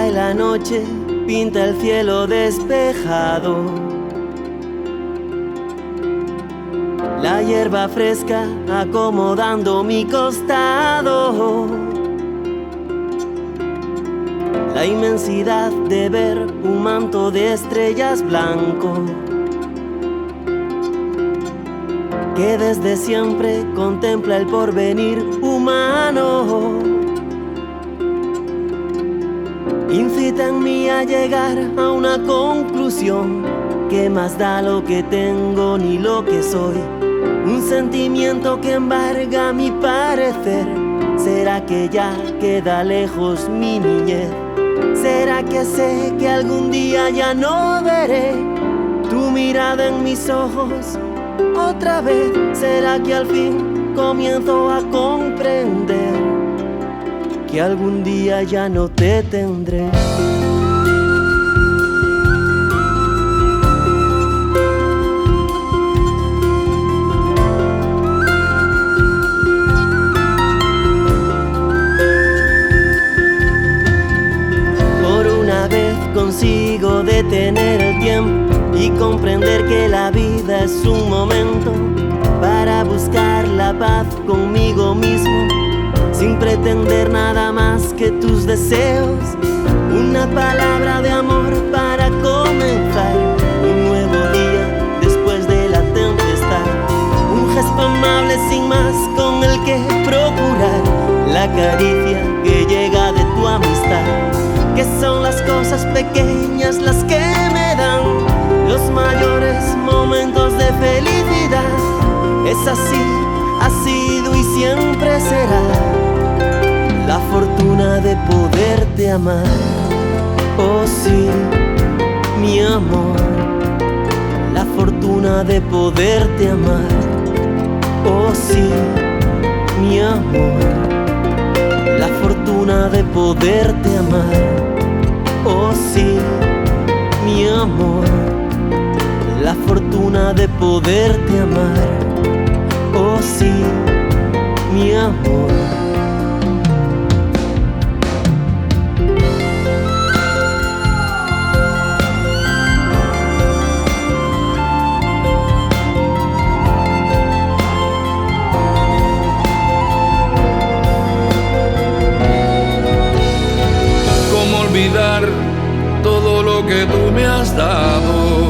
Cae la noche, pinta el cielo despejado. La hierba fresca acomodando mi costado. La inmensidad de ver un manto de estrellas blanco, que desde siempre contempla el porvenir humano. Incita en mí a llegar a una conclusión, que más da lo que tengo ni lo que soy. Un sentimiento que embarga mi parecer. ¿Será que ya queda lejos mi niñez? ¿Será que sé que algún día ya no veré tu mirada en mis ojos otra vez? ¿Será que al fin comienzo a comprender que algún día ya no te tendré? Consigo detener el tiempo y comprender que la vida es un momento para buscar la paz conmigo mismo, sin pretender nada más que tus deseos. Una palabra de amor para comenzar un nuevo día después de la tempestad. Un gesto amable sin más con el que procurar la caricia que llega de tu amistad. Que son las cosas pequeñas las que me dan los mayores momentos de felicidad. Es así, ha sido y siempre será la fortuna de poderte amar. Oh sí, mi amor, la fortuna de poderte amar. Oh sí, mi amor, la fortuna de poderte amar. Oh sí, mi amor, la fortuna de poderte amar. Oh sí, mi amor. Olvidar todo lo que tú me has dado,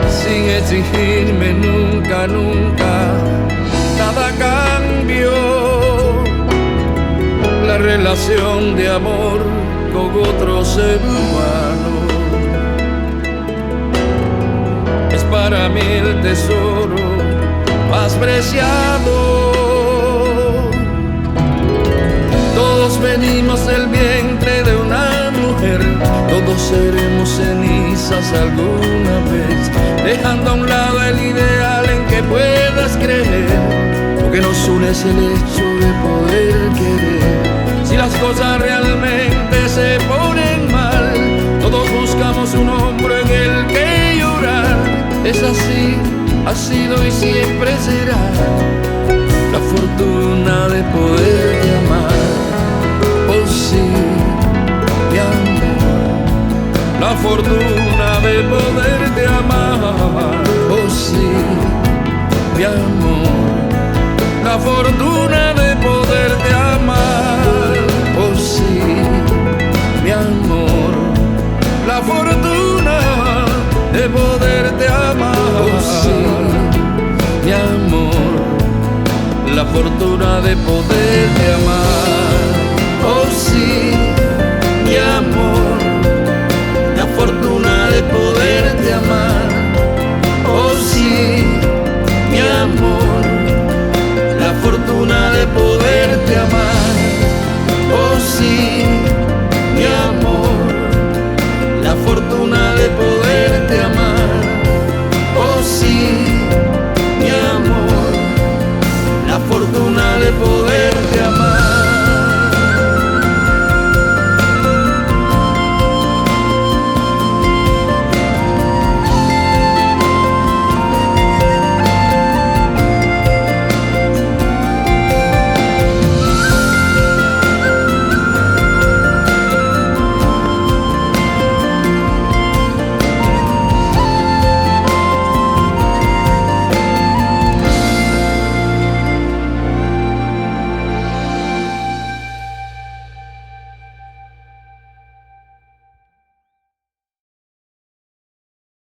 sin exigirme nunca, nunca nada cambio. La relación de amor con otro ser humano es para mí el tesoro más preciado. Todos venimos del vientre de una mujer, todos seremos cenizas alguna vez, dejando a un lado el ideal en que puedas creer. Lo que nos une es el hecho de poder querer. Si las cosas realmente se ponen mal, todos buscamos un hombro en el que llorar. Es así, ha sido y siempre será la fortuna de poderte amar. Oh sí, mi amor, la fortuna